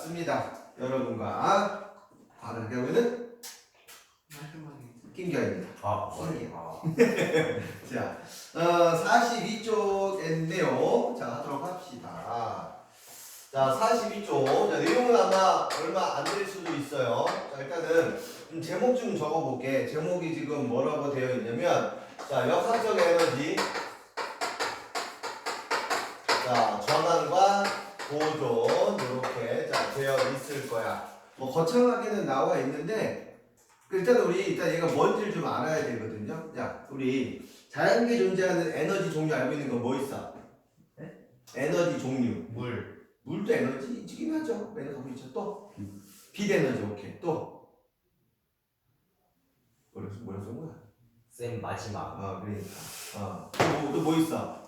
맞습니다. 여러분과 바로 하면은 김경입니다. 자, 42쪽인데요. 자, 하도록 합시다. 자, 42쪽. 자, 내용은 아마 얼마 안 될 수도 있어요. 자, 일단은 좀 제목 좀 적어볼게. 제목이 지금 뭐라고 되어 있냐면, 자, 역학적 에너지. 자, 전환과 보존. 이렇게 자, 되어 있을 거야. 뭐, 거창하게는 나와 있는데, 일단 우리 얘가 뭔지를 좀 알아야 되거든요. 자, 우리 자연계에 존재하는 에너지 종류 알고 있는 거 뭐 있어? 네? 에너지 종류. 물도 에너지이긴 하죠. 맨날 갖고 있죠. 또 빛 에너지. 오케이. 또 뭐라 쓴 거야? 쌤 마지막. 그러니까. 또 뭐 있어?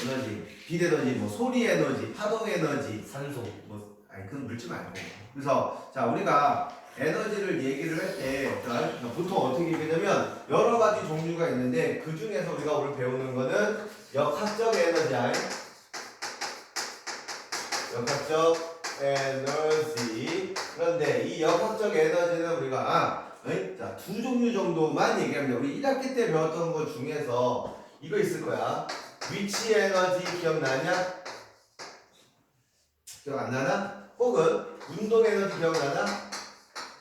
에너지. 빛 에너지, 뭐 소리 에너지, 파동 에너지, 산소. 그건 물질 말고. 그래서 자, 우리가 에너지를 얘기를 할 때 보통 어떻게 얘기하냐면 여러 가지 종류가 있는데 그 중에서 우리가 오늘 배우는 거는 역학적 에너지야. 역학적 에너지. 그런데 이 역학적 에너지는 우리가 자, 두 종류 정도만 얘기합니다. 우리 1학기 때 배웠던 것 중에서 이거 있을 거야. 위치 에너지 기억나냐? 기억 안 나나? 혹은 운동 에너지 기억나나?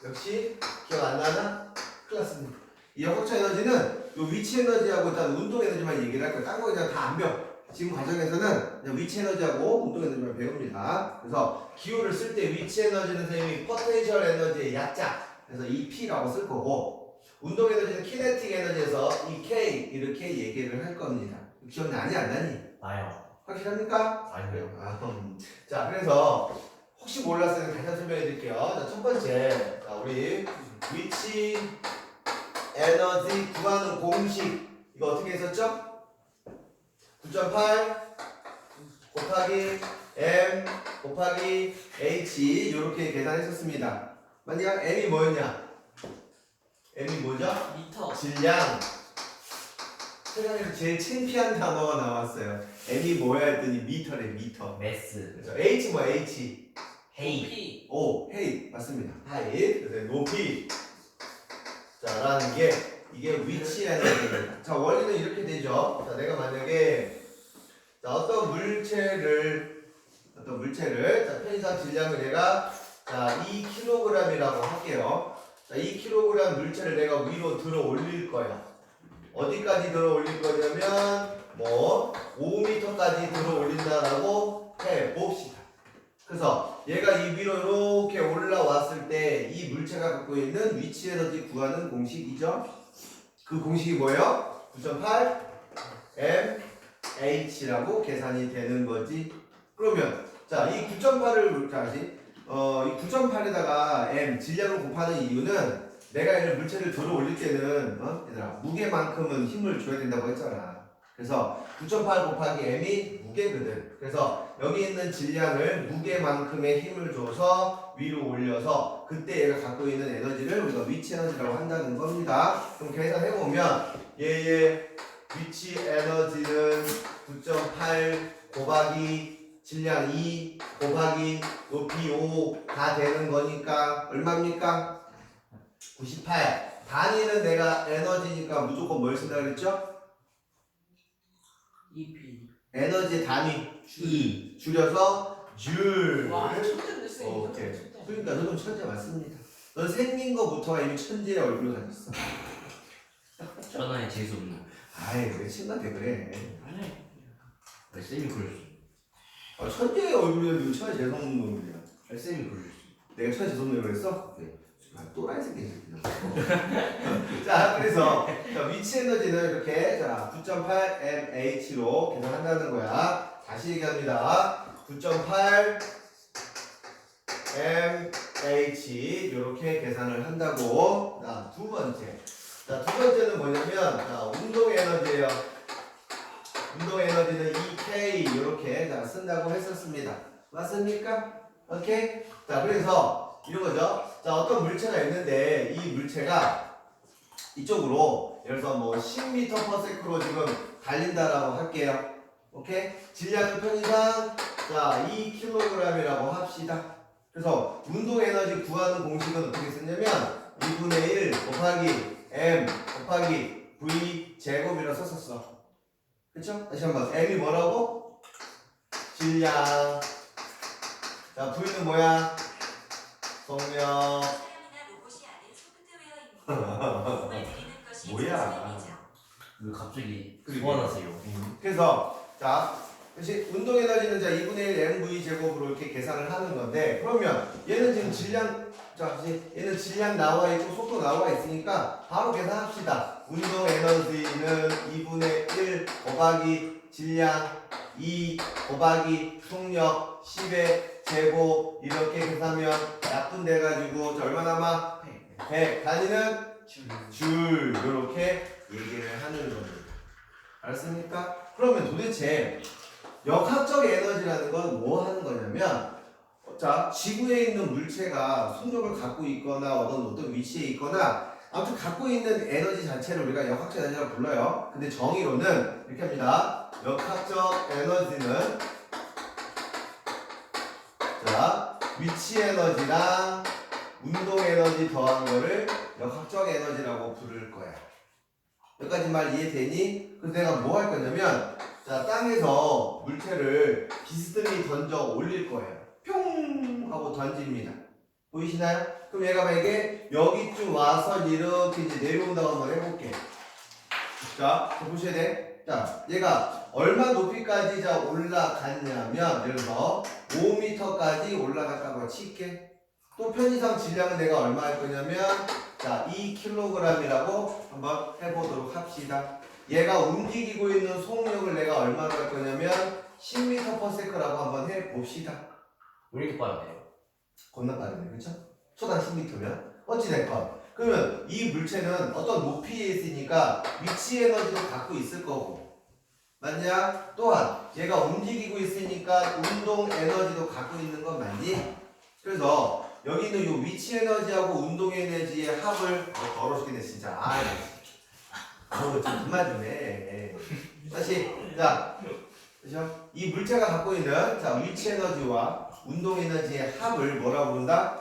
역시 기억 안 나나? 큰일 났습니다. 이 역학적 에너지는 요 위치 에너지하고 일단 운동 에너지만 얘기를 할 거야. 딴 거 그냥 다 안 배워. 지금 과정에서는 그냥 위치 에너지하고 운동 에너지만 배웁니다. 그래서 기호를 쓸 때 위치 에너지는 선생님이 포텐셜 에너지의 약자. 그래서 이 P라고 쓸 거고, 운동 에너지는 키네틱 에너지에서 이 K 이렇게 얘기를 할 겁니다. 기억나니 안 나니? 나요. 확실합니까? 아니요. 자, 그래서 혹시 몰랐으면 다시 한번 설명해 드릴게요. 자, 첫 번째, 자, 우리 위치 에너지 구하는 공식 이거 어떻게 했었죠? 9.8 곱하기 m 곱하기 h 이렇게 계산했었습니다. 맞냐? m이 뭐였냐? m이 뭐죠? 미터. 질량. 세상에서 제일 창피한 단어가 나왔어요. m이 뭐야 했더니 미터래. 미터. 메스. 그렇죠. h 뭐 h? 헤이. 오, 헤이 맞습니다. 하이. 그래서 높이. 자, 라는 게 이게 위치 에너지입니다. 자, 원리는 이렇게 되죠. 자, 내가 만약에 자, 어떤 물체를 자, 편의상 질량을 내가 자, 2kg이라고 할게요. 자, 2kg 물체를 내가 위로 들어 올릴 거야. 어디까지 들어 올릴 거냐면 뭐 5m까지 들어 올린다라고 해 봅시다. 그래서 얘가 이 위로 이렇게 올라왔을 때 이 물체가 갖고 있는 위치 에너지 구하는 공식이죠. 그 공식이 뭐예요? 9.8 mH라고 계산이 되는 거지. 그러면 자, 이 9.8을 다시 이 9.8에다가 m 질량을 곱하는 이유는 내가 이런 물체를 들어 올릴 때는 얘들아 무게만큼은 힘을 줘야 된다고 했잖아. 그래서 9.8 곱하기 m이 무게거든. 그래서 여기 있는 질량을 무게만큼의 힘을 줘서 위로 올려서 그때 얘가 갖고 있는 에너지를 우리가 위치 에너지라고 한다는 겁니다. 그럼 계산해보면 얘의 위치 에너지는 9.8 곱하기 질량 2 곱하기 높이 5 다 되는 거니까 얼마입니까? 98. 단위는 내가 에너지니까 무조건 뭘 쓴다 그랬죠? EP. 에너지 단위 E 줄여서 줄. 와, 천재인데 쌤. 오케이. 그러니까 너 좀 천재 맞습니다. 넌 생긴 거부터가 이미 천재의 얼굴로 가졌어. 전화에 재수 없는. 아이, 왜 친구한테 그래? 아니. 왜 쌤이 그러셨어? 천재의 얼굴이면 천재 재수없는 놈이야. 왜 쌤이 그러셨어? 내가 천재 재수없는 놈을 했어? 네. 또라이 새끼. 자, 그래서 자, 위치 에너지는 이렇게 자 9.8 mH로 계산한다는 거야. 다시 얘기합니다. 9.8 mH 이렇게 계산을 한다고. 자, 두 번째. 자, 두 번째는 뭐냐면 자, 운동 에너지예요. 운동 에너지는 EK 이렇게 자, 쓴다고 했었습니다. 맞습니까? 오케이? 자, 그래서 이런 거죠. 자, 어떤 물체가 있는데 이 물체가 이쪽으로 예를 들어서 뭐 10m/s로 지금 달린다라고 할게요. 오케이? 질량은 편의상 자 2kg이라고 합시다. 그래서 운동 에너지 구하는 공식은 어떻게 쓰냐면 2분의 1 곱하기 m 곱하기 v 제곱이라 썼었어. 그쵸? 다시 한번 m이 뭐라고? 질량. 자 v는 뭐야? 성명. 뭐야? 왜 갑자기 그러게. 소환하세요? 그래서 자 다시 운동 에너지는 자 2분의 1 mv 제곱으로 이렇게 계산을 하는 건데 그러면 얘는 지금 질량 자 다시 얘는 질량 나와 있고 속도 나와 있으니까 바로 계산합시다. 운동 에너지는 2분의 1 곱하기 질량 2 곱하기 속력 10의 제곱 이렇게 계산하면 약분돼 가지고 얼마 남아? 100 단위는 줄 이렇게 얘기를 하는 겁니다. 알았습니까? 그러면 도대체 역학적 에너지라는 건 뭐 하는 거냐면 자 지구에 있는 물체가 속력을 갖고 있거나 어떤 위치에 있거나 아무튼 갖고 있는 에너지 자체를 우리가 역학적 에너지라고 불러요. 근데 정의로는 이렇게 합니다. 역학적 에너지는 자 위치 에너지랑 운동 에너지 더한 거를 역학적 에너지라고 부를 거야. 여기까지 말 이해되니? 그래서 내가 뭐 할 거냐면 자 땅에서 물체를 비스듬히 던져 올릴 거예요. 뿅 하고 던집니다. 보이시나요? 그럼 얘가 만약에 여기쯤 와서 이렇게 이제 내려온다고 한번 해볼게. 자 보셔야 돼. 자 얘가 얼마 높이까지 자 올라갔냐면 예를 들어서 5m까지 올라갔다고 칠게. 또 편의상 질량은 내가 얼마 할 거냐면 자 2kg이라고 한번 해보도록 합시다. 얘가 움직이고 있는 속력을 내가 얼마로 할 거냐면 10m/s라고 한번 해봅시다. 왜 이렇게 빠르네요? 겁나 빠르네, 그렇죠? 초당 10m면 어찌됐건 그러면 이 물체는 어떤 높이에 있으니까 위치 에너지도 갖고 있을 거고 맞냐? 또한 얘가 움직이고 있으니까 운동 에너지도 갖고 있는 건 맞니? 그래서 여기 있는 요 위치 에너지하고 운동 에너지의 합을 더러시겠네 진짜. 좀 그만 좀 해. 다시 자, 그죠? 이 물체가 갖고 있는 자 위치 에너지와 운동 에너지의 합을 뭐라고 부른다?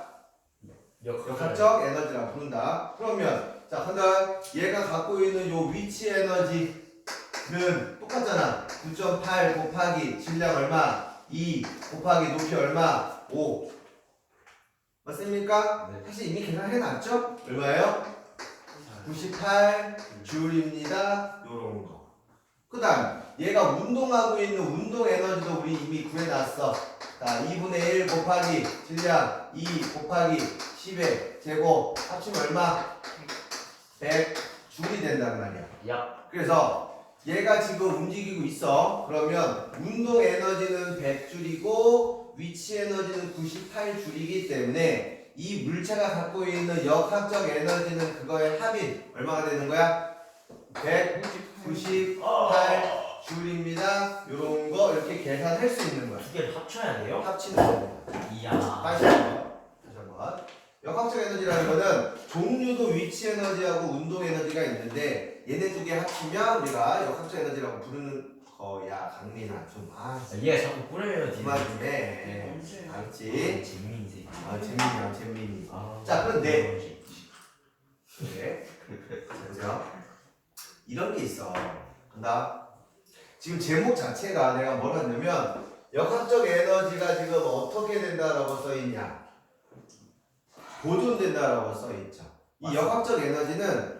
역학적 에너지라고 부른다. 그러면 자, 하나 얘가 갖고 있는 요 위치 에너지는 똑같잖아. 9.8 곱하기 질량 얼마? 2 곱하기 높이 얼마? 5 맞습니까? 네. 사실 이미 계산해놨죠? 얼마예요? 98 줄입니다. 요런 거. 그 다음 얘가 운동하고 있는 운동 에너지도 우리 이미 구해놨어. 자 2분의 1 곱하기 질량 2 곱하기 10의 제곱 합치면 얼마? 100 줄이 된단 말이야. 야. 그래서 얘가 지금 움직이고 있어. 그러면 운동 에너지는 100줄이고 위치 에너지는 98줄이기 때문에 이 물체가 갖고 있는 역학적 에너지는 그거의 합인 얼마가 되는 거야? 198줄입니다. 요런 거 이렇게 계산할 수 있는 거야. 두 개를 합쳐야 돼요? 합치는 겁니다. 이야. 다시 한번. 역학적 에너지라는 거는 종류도 위치 에너지하고 운동 에너지가 있는데 얘네 두 개 합치면 우리가 역학적 에너지라고 부르는 거야. 강민아 좀 얘가 자꾸 꾸려요. 그만 좀 해. 알았지? 재민이 새끼. 재민이야 재민이. 아, 자 그런데 그래 보세요. 이런 게 있어. 나 지금 제목 자체가 내가 뭐라 했냐면 역학적 에너지가 지금 어떻게 된다라고 써있냐? 보존된다라고 써있죠. 이 역학적 에너지는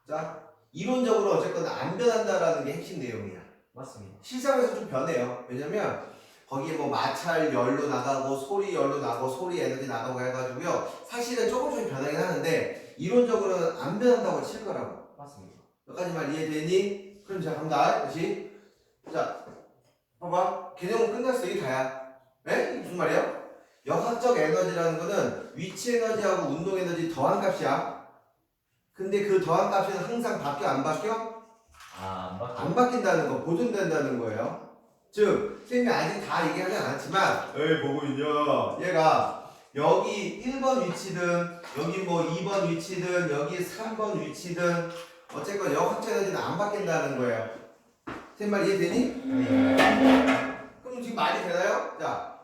자 이론적으로 어쨌거나 안 변한다라는 게 핵심 내용이야. 맞습니다. 실생활에서 좀 변해요. 왜냐면 거기에 뭐 마찰 열로 나가고 소리 열로 나가고 소리 에너지 나가고 해가지고요. 사실은 조금씩 변하긴 하는데 이론적으로는 안 변한다고 칠 거라고. 맞습니다. 몇 가지 말 이해되니? 그럼 자 갑니다. 다시 자 봐봐 개념은 끝났어. 이게 다야. 네? 이게 무슨 말이야? 역학적 에너지라는 거는 위치 에너지하고 운동 에너지 더한 값이야. 근데 그 더한 값은 항상 바뀌어 안 바뀌어? 안 바뀐다는 거, 보존된다는 거예요. 즉 선생님이 아직 다 얘기하지 않았지만 에이 보고 있냐 얘가 여기 1번 위치든 여기 뭐 2번 위치든 여기 3번 위치든 어쨌건 역학적 에너지는 안 바뀐다는 거예요. 선생님 말 이해되니? 그럼 지금 말이 되나요? 자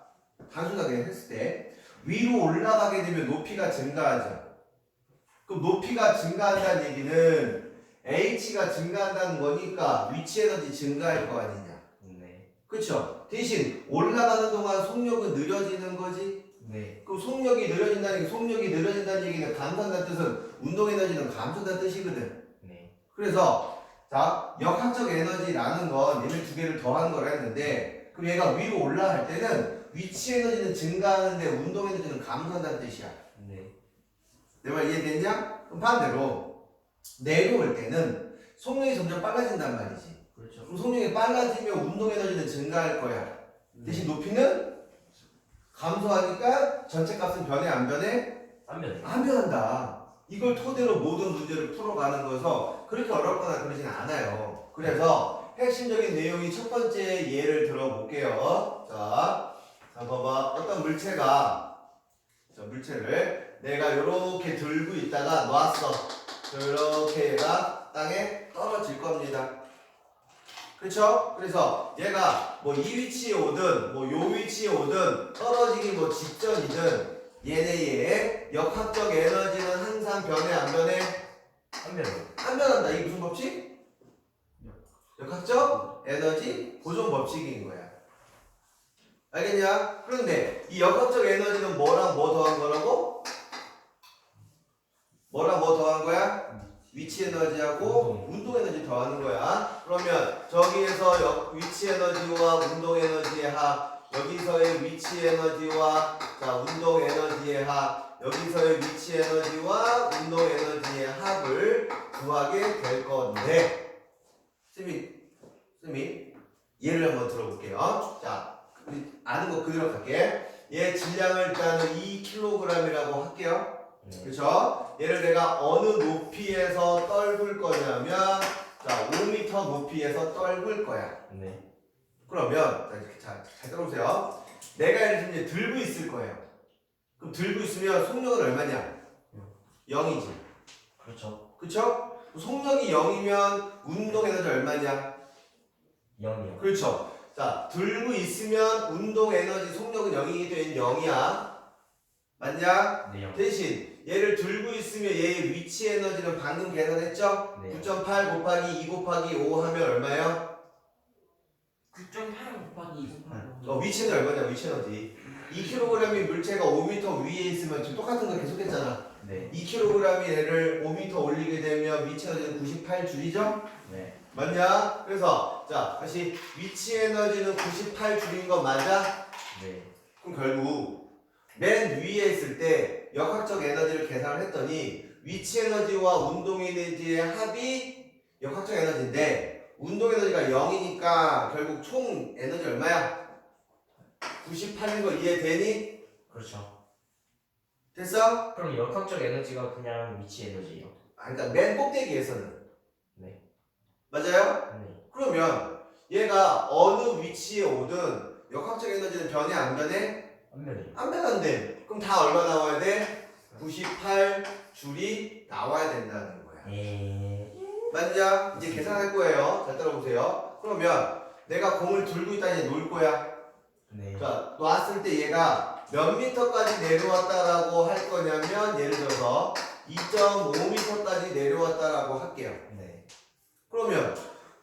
단순하게 했을 때 위로 올라가게 되면 높이가 증가하죠. 그럼 높이가 증가한다는 얘기는 h가 증가한다는 거니까 위치 에너지 증가할 거 아니냐. 네. 그쵸? 대신 올라가는 동안 속력은 느려지는 거지. 네. 그럼 속력이 느려진다는 얘기는 감소한다는 뜻은 운동 에너지는 감소한다는 뜻이거든. 네. 그래서 자, 역학적 에너지라는 건 얘네 두 개를 더한 거라 했는데 그럼 얘가 위로 올라갈 때는 위치 에너지는 증가하는데 운동 에너지는 감소한다는 뜻이야. 네. 내 말 이해됐냐? 그럼 반대로 내려올 때는 속력이 점점 빨라진단 말이지. 그렇죠. 그럼 속력이 빨라지면 운동 에너지는 증가할 거야. 대신 높이는 감소하니까 전체 값은 변해 안 변해? 안면. 안 변한다. 이걸 토대로 모든 문제를 풀어가는 거여서 그렇게 어렵거나 그러진 않아요. 그래서 핵심적인 내용이 첫 번째 예를 들어볼게요. 자, 봐봐. 어떤 물체를 내가 이렇게 들고 있다가 놨어. 이렇게 얘가 땅에 떨어질 겁니다. 그쵸? 그래서 얘가 뭐 이 위치에 오든 뭐 요 위치에 오든 떨어지기 뭐 직전이든 얘네의 역학적 에너지는 항상 변해 안 변해? 안면. 안 변한다. 이게 무슨 법칙? 역학적 에너지 보존 법칙인 거야. 알겠냐? 그런데 이 역학적 에너지는 뭐랑 뭐 더한 거라고? 뭐랑 뭐 더한 거야? 위치 에너지하고 운동 에너지 더하는 거야. 그러면 저기에서 위치 에너지와 운동 에너지의 합, 여기서의 위치 에너지와 자 운동 에너지의 합, 여기서의 위치 에너지와 운동 에너지의 합을 구하게 될 건데, 쌤이 예를 한번 들어볼게요. 자, 아는 거 그대로 갈게. 얘 질량을 일단은 2kg이라고 할게요. 그렇죠? 얘를 내가 어느 높이에서 떨굴 거냐면 자 5m 높이에서 떨굴 거야. 네. 그러면 잘 들어보세요. 내가 얘를 지금 이제 들고 있을 거예요. 그럼 들고 있으면 속력은 얼마냐? 0이지. 그렇죠. 그쵸? 속력이 0이면 운동 에너지 얼마냐? 0이요. 그렇죠. 자 들고 있으면 운동 에너지 속력은 0이기 때문에 0이야. 맞냐? 네. 0. 대신 얘를 들고 있으면 얘의 위치 에너지는 방금 계산했죠? 네. 9.8 곱하기 2 곱하기 5 하면 얼마예요? 9.8 곱하기 2 곱하기 위치 에너지 얼마냐? 위치 에너지 2kg의 물체가 5m 위에 있으면 지금 똑같은 거 계속했잖아. 네. 2kg이 얘를 5m 올리게 되면 위치 에너지는 98줄이죠? 네. 맞냐? 그래서 자 다시 위치 에너지는 98줄인 거 맞아? 네. 그럼 결국 맨 위에 있을 때 역학적 에너지를 계산을 했더니 위치 에너지와 운동 에너지의 합이 역학적 에너지인데 운동 에너지가 0이니까 결국 총 에너지 얼마야? 98인 거 이해되니? 그렇죠. 됐어? 그럼 역학적 에너지가 그냥 위치 에너지예요. 그러니까 맨 꼭대기에서는 네. 맞아요? 네. 그러면 얘가 어느 위치에 오든 역학적 에너지는 변해 안 변해? 안면이. 안 변한대. 그럼 다 얼마 나와야 돼? 98줄이 나와야 된다는 거야. 맞냐? 이제 계산할 거예요. 잘 따라보세요. 그러면 내가 공을 들고 있다 이제 놓을 거야. 네. 자, 놨을 때 얘가 몇 미터까지 내려왔다라고 할 거냐면 예를 들어서 2.5m까지 내려왔다라고 할게요. 네. 그러면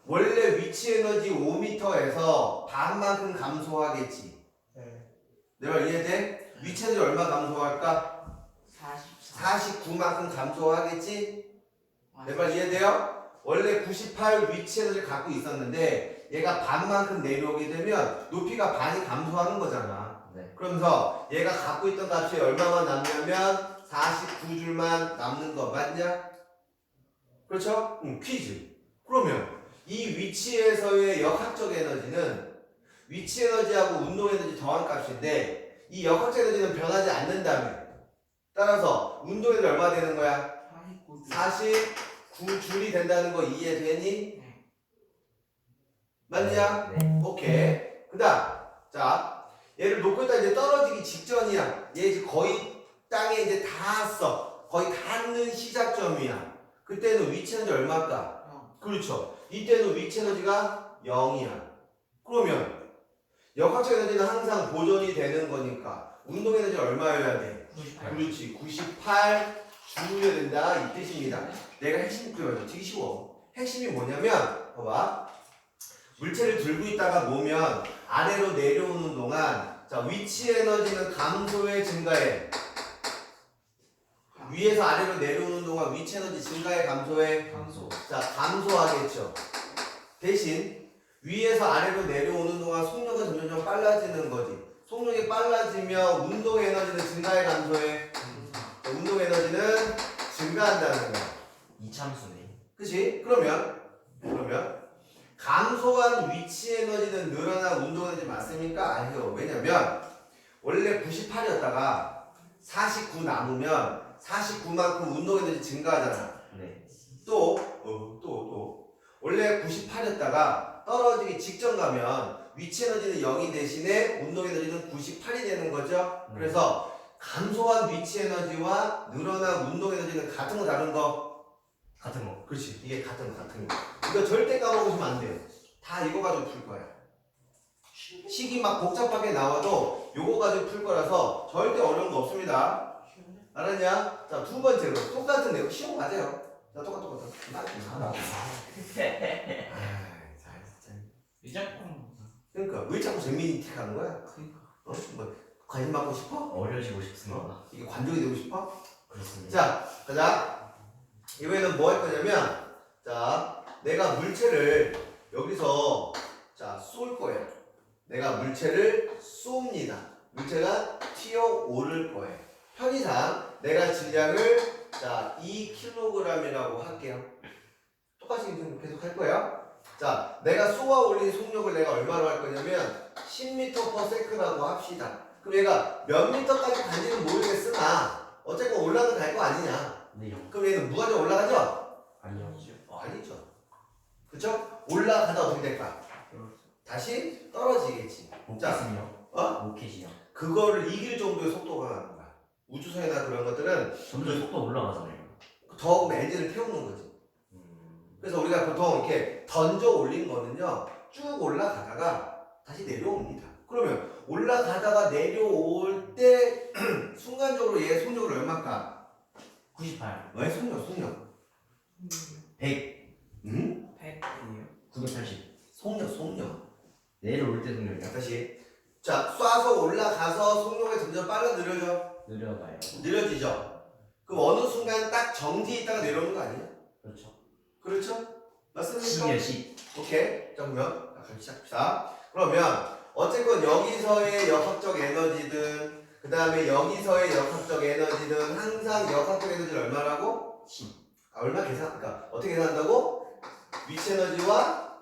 원래 위치 에너지 5m에서 반만큼 감소하겠지. 네. 내 말 이해돼? 위치 에너지 얼마 감소할까? 44 49만큼 감소하겠지? 내 말 이해돼요? 원래 98 위치 에너지를 갖고 있었는데 얘가 반만큼 내려오게 되면 높이가 반이 감소하는 거잖아. 네. 그러면서 얘가 갖고 있던 값이 얼마만 남냐면 49줄만 남는 거 맞냐? 그렇죠? 퀴즈. 그러면 이 위치에서의 역학적 에너지는 위치 에너지하고 운동 에너지 더한 값인데 이 역학적 에너지는 변하지 않는다면 따라서 운동 에너지 얼마 되는 거야? 49줄이 된다는 거 이해되니? 맞냐? 네. 오케이. 그 다음 자 얘를 놓고 있다 이제 떨어지기 직전이야. 얘 이제 거의 땅에 이제 닿았어. 거의 닿는 시작점이야. 그때는 위치 에너지 얼마일까? 그렇죠. 이때는 위치 에너지가 0이야. 그러면 역학적 에너지는 항상 보존이 되는 거니까 운동 에너지 얼마여야 돼? 98. 그렇지. 98 주어야 된다 이 뜻입니다. 내가 핵심 표현 되게 쉬워. 핵심이 뭐냐면 봐봐. 물체를 들고 있다가 놓으면 아래로 내려오는 동안 자 위치 에너지는 감소해 증가해. 위에서 아래로 내려오는 동안 위치 에너지 증가해 감소해. 감소. 자 감소하겠죠. 대신 위에서 아래로 내려오는 동안 속력은 점점 빨라지는 거지. 속력이 빨라지면 운동 에너지는 증가해 감소해. 운동 에너지는 증가한다는 거야. 이참수네. 그치? 그러면 감소한 위치 에너지는 늘어난 운동 에너지 맞습니까? 아니요. 왜냐면 원래 98이었다가 49 남으면 49만큼 운동 에너지 증가하잖아. 네. 또 원래 98이었다가 떨어지기 직전 가면 위치 에너지는 0이 대신에 운동 에너지는 98이 되는 거죠. 그래서 감소한 위치 에너지와 늘어난 운동 에너지는 같은 거 다른 거? 같은 거. 그렇지. 이게 같은 거. 이거 절대 까먹으시면 안 돼요. 다 이거 가지고 풀 거야. 식이 막 복잡하게 나와도 요거 가지고 풀 거라서 절대 어려운 거 없습니다. 알았냐? 자, 두 번째로 똑같은 내용. 쉬운 거 맞아요. 자, 똑같아. 하나. 유작품. 그러니까 왜 자꾸 재민이 틱하는 거야? 그니까. 어? 뭐 관심 받고 싶어? 어려지고 싶습니다. 이게 관종이 되고 싶어? 그렇습니다. 자, 가자. 이번에는 뭐 할 거냐면, 자, 내가 물체를 여기서 자 쏠 거예요. 내가 물체를 쏩니다. 물체가 튀어오를 거예요. 편의상 내가 질량을 자 2kg이라고 할게요. 똑같이 지금 계속 할 거예요. 자, 내가 쏘아 올린 속력을 내가 얼마로 할 거냐면 10m/s라고 합시다. 그럼 얘가 몇 미터까지 간지는 모르겠으나 어쨌건 올라는 갈 거 아니냐. 네. 그럼 얘는 무한정 올라가죠? 아니요. 아니죠. 그쵸? 올라가다 어떻게 될까? 다시 떨어지겠지. 로켓은요? 어? 로켓이요. 그거를 이길 정도의 속도가 나는 거야. 우주선이나 그런 것들은 점점 속도 올라가잖아요. 더 엔진을 태우는 거지. 그래서 우리가 보통 이렇게 던져 올린 거는요, 쭉 올라가다가 다시 내려옵니다. 그러면 올라가다가 내려올 때 순간적으로 얘 속력을 얼마일까? 98. 왜 속력? 100. 응? 100이에요. 980. 속력. 내려올 때 속력이요. 다시. 자, 쏴서 올라가서 속력이 점점 빨라 느려져. 느려가요. 느려지죠. 그럼 어느 순간 딱 정지에 있다가 내려오는 거 아니야? 그렇죠. 그렇죠? 맞습니까? 10이요 10. 오케이. 자, 그러면 같이 시작합시다. 그러면 어쨌건 여기서의 역학적 에너지든 그 다음에 여기서의 역학적 에너지든 항상 역학적 에너지를 얼마라고? 10. 얼마 그러니까 어떻게 계산한다고? 위치 에너지와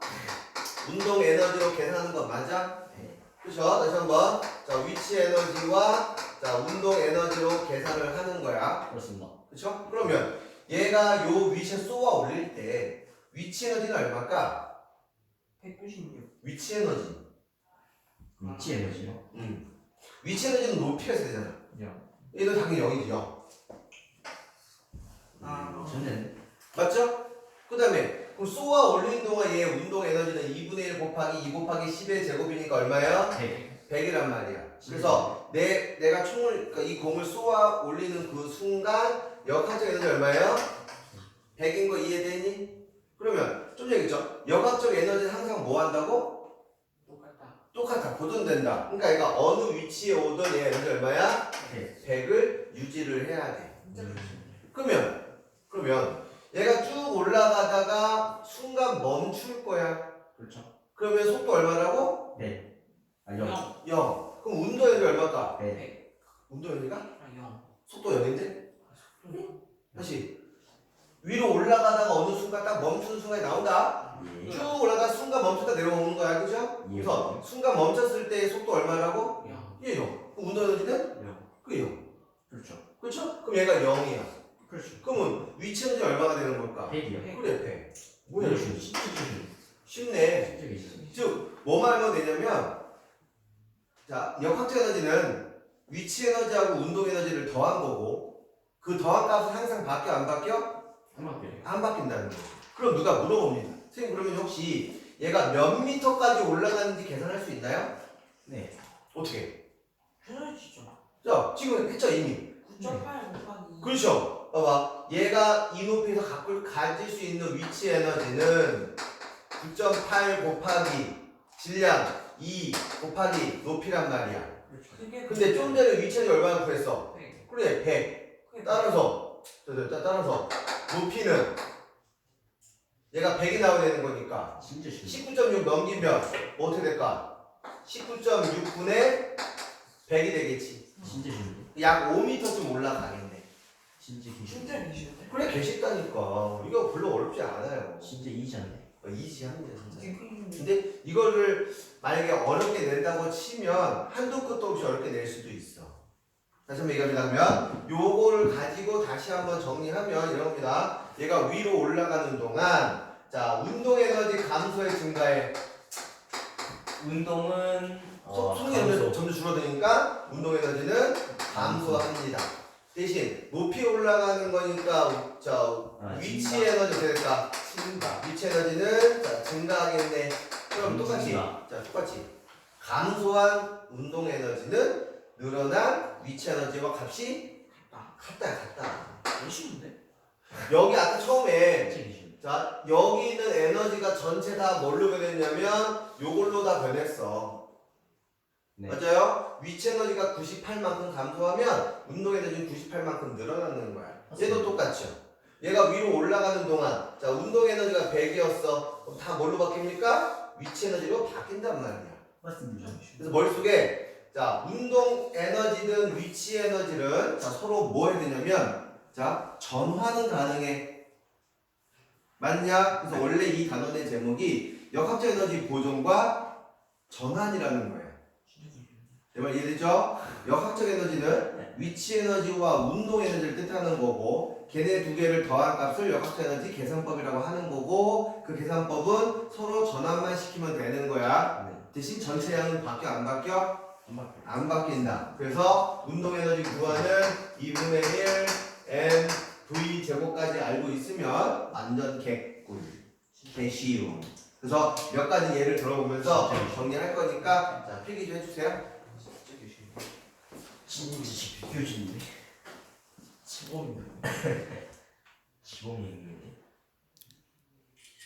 운동 에너지로 계산하는 거 맞아? 네. 그렇죠? 다시 한번. 자, 위치 에너지와 자, 운동 에너지로 계산을 하는 거야. 그렇습니다. 그렇죠? 그러면 얘가 요 위치에 쏘아 올릴 때 위치 에너지는 얼마일까? 196. 위치 에너지. 위치 에너지요? 위치 에너지는 높이가 있어야 되잖아. 요. 얘는 당연히 0이죠. 저는 맞죠? 그 다음에 그럼 쏘아 올리는 동안 얘 운동 에너지는 2분의 1 곱하기 2 곱하기 10의 제곱이니까 얼마야? 100. 100이란 말이야. 그래서 내가 총을 그러니까 이 공을 쏘아 올리는 그 순간 역학적 에너지 얼마예요? 100인 거 이해되니? 그러면 좀 얘기했죠. 역학적 에너지는 항상 뭐 한다고? 똑같아. 보존된다. 그러니까 얘가 어느 위치에 오든 얘 에너지 얼마야? 100을 유지를 해야 돼. 그러면 얘가 쭉 올라가다가 순간 멈출 거야. 그렇죠. 그러면 속도 얼마라고? 네. 아니요. 0. 그럼 운동 에너지 얼마일까? 네. 운동 에너지가? 0. 속도 0인데? 다시 위로 올라가다가 어느 순간 딱 멈추는 순간이 나온다. 예. 쭉 올라가 순간 멈췄다 내려오는 거야, 그죠? 예. 그래서 순간 멈췄을 때의 속도 얼마라고? 0. 얘 0. 그럼 운동 에너지는? 요. 그게 0. 그렇죠. 그렇죠? 그럼 얘가 0이야. 그렇죠. 그러면 위치 에너지 얼마가 되는 걸까? 100이요. 그래, 100. 뭐야, 이거? 쉽죠. 쉽네. 쉽죠. 즉, 뭐만 하면 되냐면, 자, 역학적 에너지는 위치 에너지하고 운동 에너지를 더한 거고, 그 더한 값은 항상 바뀌어, 안 바뀌어? 한바퀴. 안 바뀐다는 거죠. 그럼 누가 물어봅니다. 선생님, 그러면 혹시 얘가 몇 미터까지 올라가는지 계산할 수 있나요? 네. 어떻게? 해야지죠. 자, 지금 했죠 이미. 9.8 곱하기 그렇죠. 봐봐. 얘가 이 높이에서 가질 수 있는 위치 에너지는 9.8 곱하기 질량 2 곱하기 높이란 말이야. 그게 근데 좀 전에 위치 에너지 얼마나 구했어? 네. 그래 100. 그게 따라서 높이는 얘가 100이 나와야 되는 거니까 진짜 쉽네. 19.6 넘기면 뭐 어떻게 될까? 19.6분의 100이 되겠지. 진짜 쉽네. 약 5m쯤 올라가겠네. 진짜 진짜 기쉽네. 미시는데? 그래 개쉽다니까. 이거 별로 어렵지 않아요. 진짜 이지않네. 이지합니다 진짜. 딩크인데 근데 이거를 만약에 어렵게 낸다고 치면 한도 끝도 없이 어렵게 낼 수도 있어. 다시 한번 얘기하자면 요거를 가지고 다시 한번 정리하면 이런 겁니다. 얘가 위로 올라가는 동안 자 운동 에너지 감소에 증가해. 운동은 속력 에너지 점점 줄어드니까 운동 에너지는 감소합니다. 대신 높이 올라가는 거니까 자 위치 에너지 어떻게 될까? 증가 위치 에너지는 자 증가하겠네. 그럼 똑같이 증가. 자 똑같이 감소한 운동 에너지는 늘어난 위치 에너지와 값이 같다. 너무 쉬운데? 여기 아까 처음에 진짜 기쉽네. 자 여기 있는 에너지가 전체 다 뭘로 변했냐면 요걸로 다 변했어. 네. 맞아요? 위치 에너지가 98만큼 감소하면 운동 에너지는 98만큼 늘어나는 거야. 얘도 똑같죠. 얘가 위로 올라가는 동안 자 운동 에너지가 100이었어. 그럼 다 뭘로 바뀝니까? 위치 에너지로 바뀐단 말이야. 맞습니다. 그래서 머릿속에 자 운동 에너지든 위치 에너지는 자 서로 뭐 해야 되냐면 자 전환은 가능해. 맞냐? 그래서 원래 이 단원의 제목이 역학적 에너지 보존과 전환이라는 거예요. 내 말 이해되죠? 역학적 에너지는 위치 에너지와 운동 에너지를 뜻하는 거고 걔네 두 개를 더한 값을 역학적 에너지 계산법이라고 하는 거고 그 계산법은 서로 전환만 시키면 되는 거야. 네. 대신 전체 양은 바뀌어 안 바뀌어? 안 바뀌어. 안 바뀐다. 그래서 운동 에너지 구하는 2분의 1 m v 제곱까지 알고 있으면 완전 개꿀. 개쉬움. 그래서 몇 가지 예를 들어보면서 정리할 거니까 자 필기 좀 해주세요. 진짜 비교진데. 직업인데 지범이 있는데.